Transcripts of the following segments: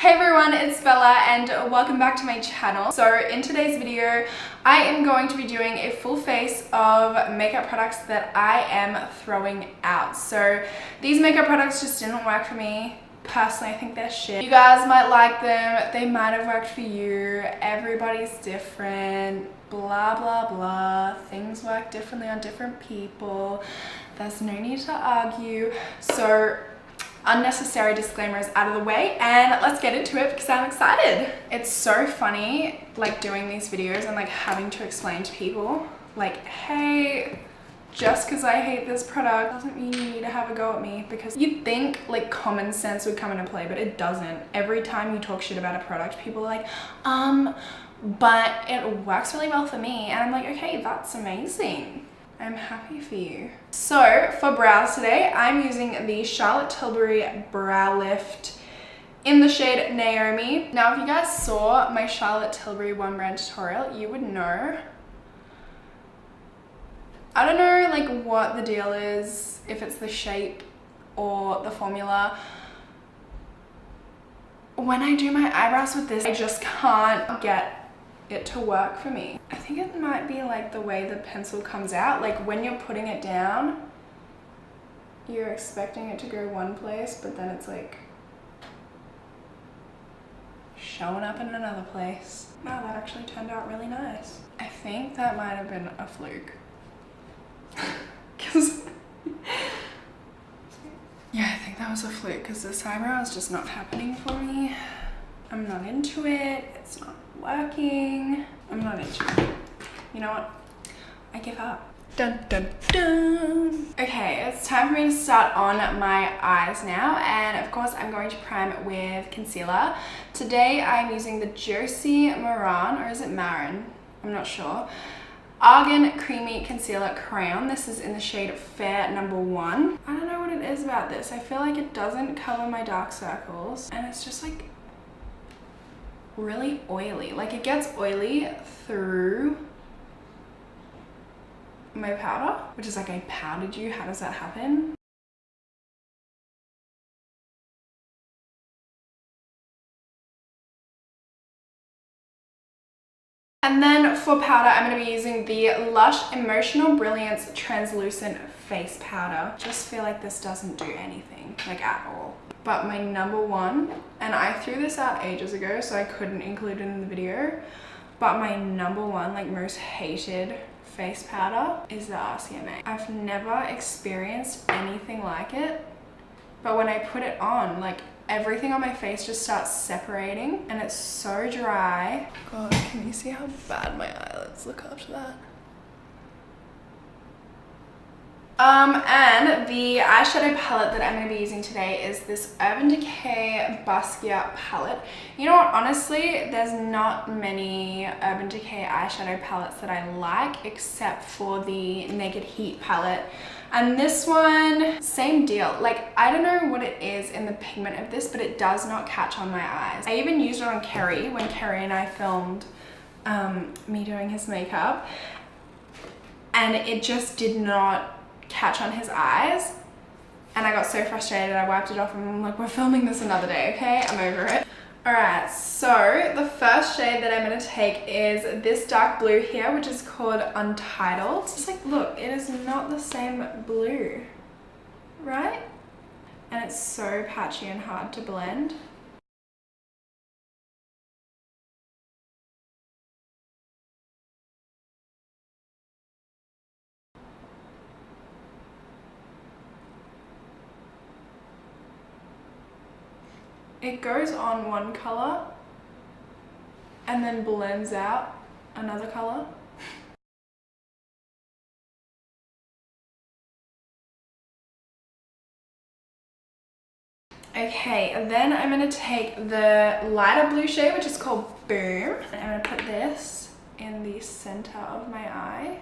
Hey everyone, it's Bella and welcome back to my channel. So in today's video, I am going to be doing a full face of makeup products that I am throwing out. So these makeup products just didn't work for me. Personally, I think they're shit. You guys might like them, they might have worked for you. Everybody's different, blah blah blah. Things work differently on different people. There's no need to argue. So unnecessary disclaimers out of the way and let's get into it because I'm excited. It's so funny like doing these videos and like having to explain to people like, hey, just because I hate this product doesn't mean you need to have a go at me, because you'd think like common sense would come into play, but it doesn't. Every time you talk shit about a product, people are like, but it works really well for me, and I'm like, okay, that's amazing. I'm happy for you. So for brows today, I'm using the Charlotte Tilbury Brow Lift in the shade Naomi. Now, if you guys saw my Charlotte Tilbury one brand tutorial, you would know. I don't know like what the deal is, if it's the shape or the formula. When I do my eyebrows with this, I just can't get it to work for me. I think it might be like the way the pencil comes out. Like when you're putting it down, you're expecting it to go one place, but then it's like showing up in another place. Wow, that actually turned out really nice. I think that might have been a fluke. Yeah, I think that was a fluke because this eyebrow is just not happening for me. I'm not into it. It's not working. I'm not into it. You know what? I give up. Dun dun dun. Okay, it's time for me to start on my eyes now, and of course I'm going to prime with concealer. Today I'm using the Josie Maran, or is it Marin? I'm not sure. Argan Creamy Concealer Crayon. This is in the shade Fair number 1. I don't know what it is about this. I feel like it doesn't cover my dark circles, and it's just like really oily. Like it gets oily through my powder, which is like I powdered you. How does that happen? And then for powder, I'm going to be using the Lush Emotional Brilliance Translucent Face Powder. Just feel like this doesn't do anything, like at all. But my number one, and I threw this out ages ago, so I couldn't include it in the video, but my number one, like most hated face powder is the RCMA. I've never experienced anything like it, but when I put it on, like everything on my face just starts separating and it's so dry. God, can you see how bad my eyelids look after that? And the eyeshadow palette that I'm going to be using today is this Urban Decay Basquiat palette. You know what, honestly, there's not many Urban Decay eyeshadow palettes that I like except for the Naked Heat palette. And this one, same deal. Like, I don't know what it is in the pigment of this, but it does not catch on my eyes. I even used it on Kerry when Kerry and I filmed me doing his makeup, and it just did not catch on his eyes, and I got so frustrated I wiped it off and I'm like, we're filming this another day, okay? I'm over it. Alright, so the first shade that I'm going to take is this dark blue here, which is called Untitled. Just like, look, it is not the same blue, right? And it's so patchy and hard to blend. It goes on one color and then blends out another color. Okay, and then I'm going to take the lighter blue shade, which is called Boom. And I'm going to put this in the center of my eye.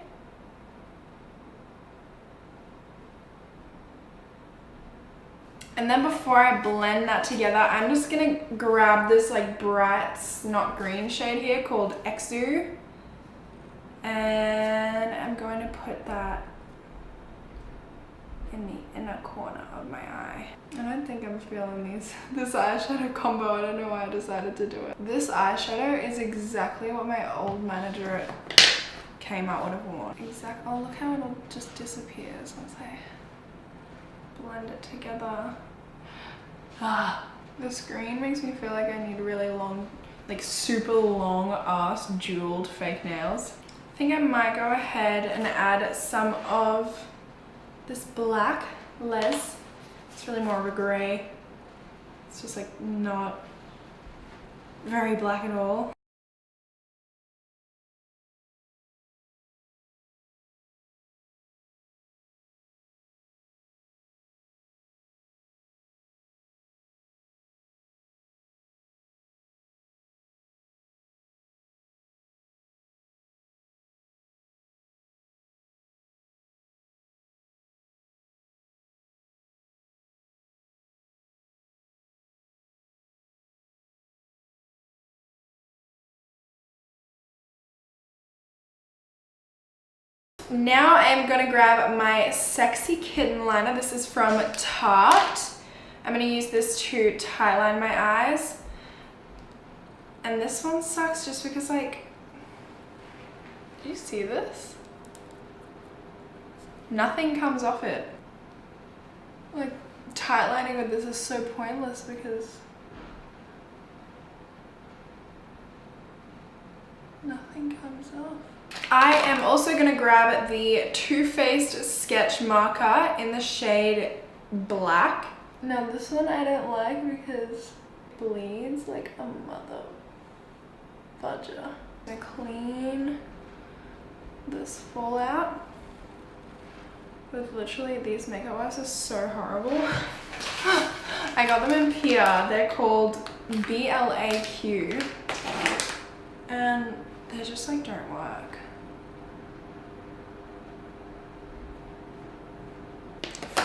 And then before I blend that together, I'm just gonna grab this like bright, not green shade here called Exu. And I'm going to put that in the inner corner of my eye. I don't think I'm feeling this eyeshadow combo. I don't know why I decided to do it. This eyeshadow is exactly what my old manager at Kmart would have worn. Exactly. Oh, look how it all just disappears once I blend it together. The screen makes me feel like I need really long, like super long ass jeweled fake nails. I think I might go ahead and add some of this black Les. It's really more of a gray. It's just like not very black at all. Now I'm gonna grab my Sexy Kitten liner. This is from Tarte. I'm gonna use this to tie line my eyes. And this one sucks just because, like, do you see this? Nothing comes off it. Like, tight lining with this is so pointless because nothing comes off. I am also going to grab the Too Faced sketch marker in the shade Black. Now this one I don't like because it bleeds like a mother fudger. I clean this fallout with literally these makeup wipes are so horrible. I got them in Pia. They're called BLAQ and they just like don't work.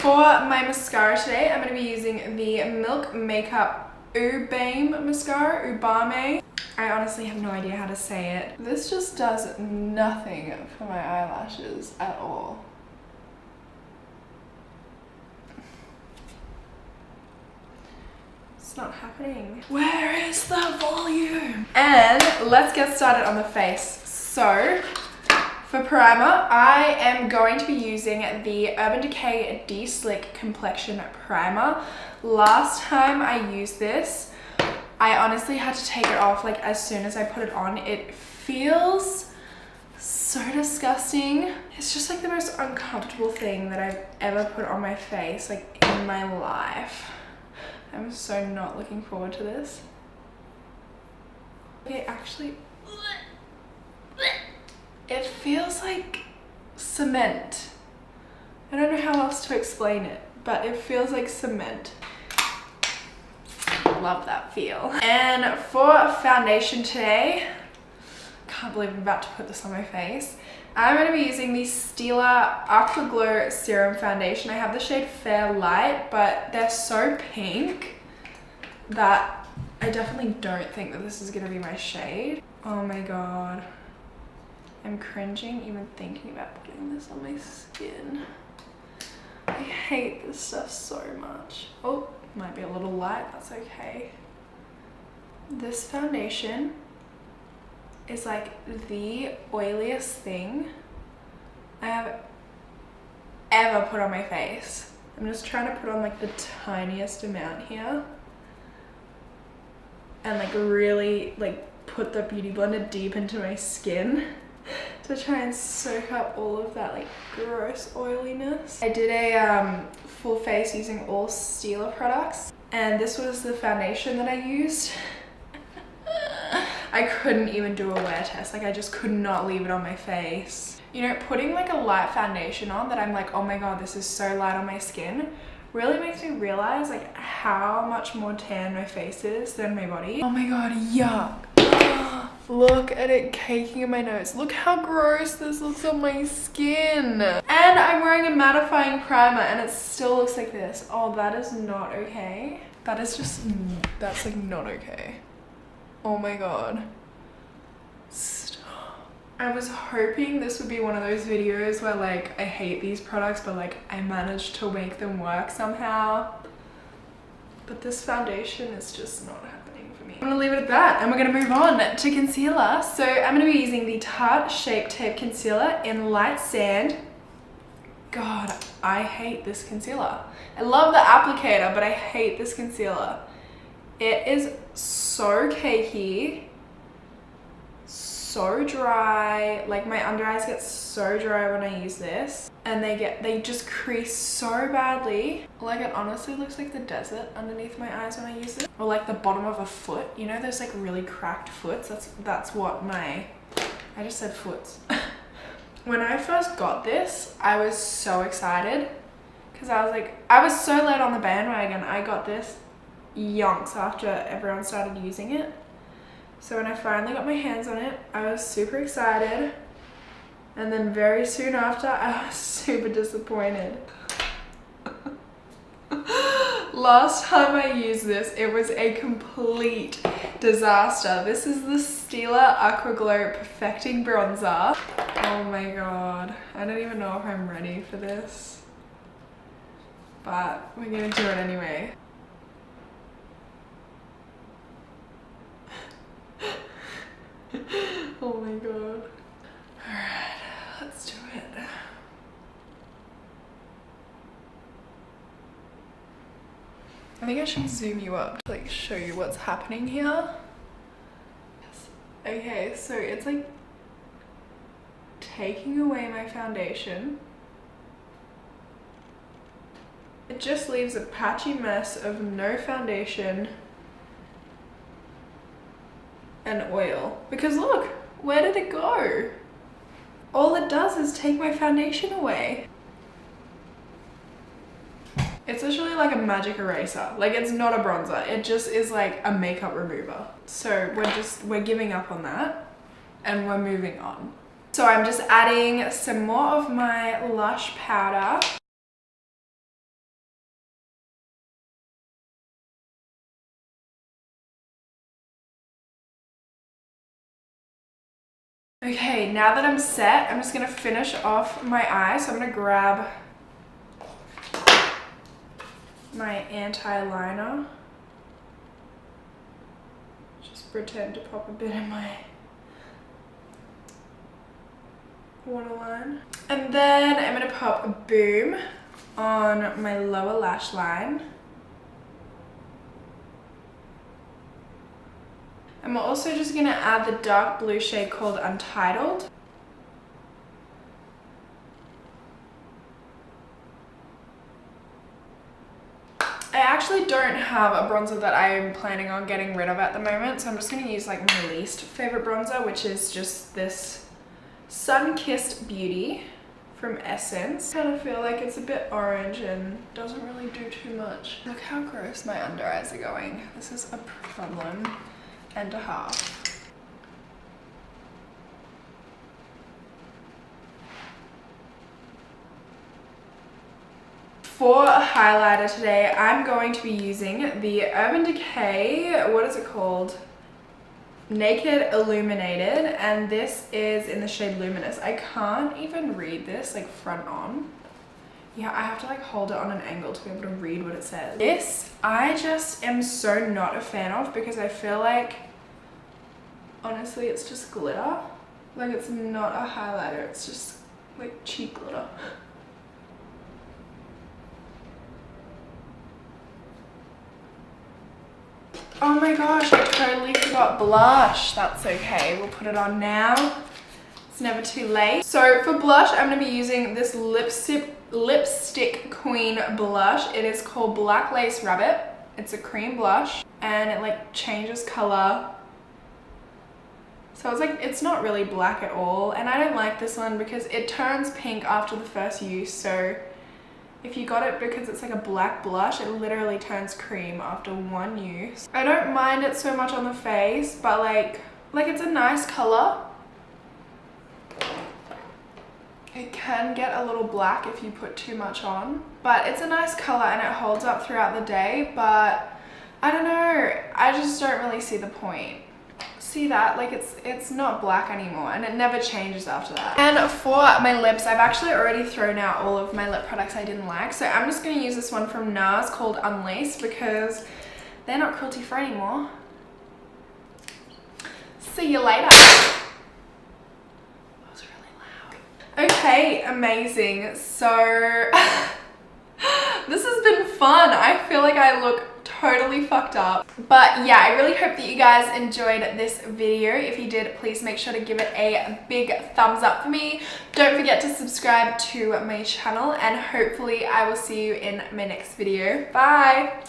For my mascara today, I'm going to be using the Milk Makeup Ubame mascara, Ubame. I honestly have no idea how to say it. This just does nothing for my eyelashes at all. It's not happening. Where is the volume? And let's get started on the face. So, for primer, I am going to be using the Urban Decay De-Slick Complexion Primer. Last time I used this, I honestly had to take it off like as soon as I put it on. It feels so disgusting. It's just like the most uncomfortable thing that I've ever put on my face, like in my life. I'm so not looking forward to this. Okay, actually, it feels like cement. I don't know how else to explain it, but it feels like cement. Love that feel. And for foundation today, can't believe I'm about to put this on my face. I'm going to be using the Stila Aqua Glow Serum Foundation. I have the shade Fair Light, but they're so pink that I definitely don't think that this is going to be my shade. Oh my god. I'm cringing even thinking about putting this on my skin. I hate this stuff so much. Oh, might be a little light, that's okay. This foundation is like the oiliest thing I have ever put on my face. I'm just trying to put on like the tiniest amount here and like really like put the Beauty Blender deep into my skin to try and soak up all of that like gross oiliness. I did a full face using all Stila products and this was the foundation that I used. I couldn't even do a wear test, like I just could not leave it on my face. You know, putting like a light foundation on that I'm like, oh my god, this is so light on my skin, really makes me realize like how much more tan my face is than my body. Oh my god, yuck. Look at it caking in my nose. Look how gross this looks on my skin. And I'm wearing a mattifying primer and it still looks like this. Oh, that is not okay. That is just, that's like not okay. Oh my god. Stop. I was hoping this would be one of those videos where like I hate these products but like I managed to make them work somehow. But this foundation is just not happening for me. I'm gonna leave it at that and we're gonna move on to concealer. So I'm gonna be using the Tarte Shape Tape Concealer in Light Sand. God, I hate this concealer. I love the applicator, but I hate this concealer. It is so cakey, so dry. Like my under eyes get so dry when I use this, and they just crease so badly. Like it honestly looks like the desert underneath my eyes when I use it, or like the bottom of a foot. You know those like really cracked foots? That's what I just said foots. When I first got this, I was so excited because I was so late on the bandwagon. I got this yonks after everyone started using it. So when I finally got my hands on it, I was super excited. And then very soon after, I was super disappointed. Last time I used this, it was a complete disaster. This is the Stila Aqua Glow Perfecting Bronzer. Oh my god. I don't even know if I'm ready for this. But we're gonna do it anyway. Oh my god. Alright, let's do it. I think I should zoom you up to like show you what's happening here. Yes. Okay, so it's like taking away my foundation. It just leaves a patchy mess of no foundation and oil. Because look, where did it go? All it does is take my foundation away. It's literally like a magic eraser. Like it's not a bronzer. It just is like a makeup remover. So we're giving up on that and we're moving on. So I'm just adding some more of my Lush powder. Okay, now that I'm set, I'm just gonna finish off my eye. So I'm gonna grab my anti-liner. Just pretend to pop a bit in my waterline. And then I'm gonna pop a boom on my lower lash line. And we're also just gonna add the dark blue shade called Untitled. I actually don't have a bronzer that I'm planning on getting rid of at the moment, so I'm just gonna use like my least favorite bronzer, which is just this Sun-Kissed Beauty from Essence. I kind of feel like it's a bit orange and doesn't really do too much. Look how gross my under eyes are going. This is a problem and a half. For a highlighter today, I'm going to be using the Urban Decay, what is it called? Naked Illuminated, and this is in the shade Luminous. I can't even read this like front on. Yeah, I have to like hold it on an angle to be able to read what it says. This, I just am so not a fan of because I feel like, honestly, it's just glitter. Like it's not a highlighter, it's just like cheap glitter. Oh my gosh, I totally forgot blush. That's okay, we'll put it on now. It's never too late. So for blush, I'm gonna be using this Lipstick Queen blush. It is called Black Lace Rabbit. It's a cream blush and it like changes color. So it's like, it's not really black at all. And I don't like this one because it turns pink after the first use. So if you got it because it's like a black blush, it literally turns cream after one use. I don't mind it so much on the face, but like it's a nice color. It can get a little black if you put too much on, but it's a nice color and it holds up throughout the day, but I don't know, I just don't really see the point. See that? Like it's not black anymore, and it never changes after that. And for my lips, I've actually already thrown out all of my lip products I didn't like, so I'm just going to use this one from NARS called Unlaced because they're not cruelty free anymore. See you later. That was really loud. Okay, amazing. So this has been fun. I feel like I look totally fucked up, but yeah, I really hope that you guys enjoyed this video. If you did, please make sure to give it a big thumbs up for me. Don't forget to subscribe to my channel, and hopefully I will see you in my next video. Bye.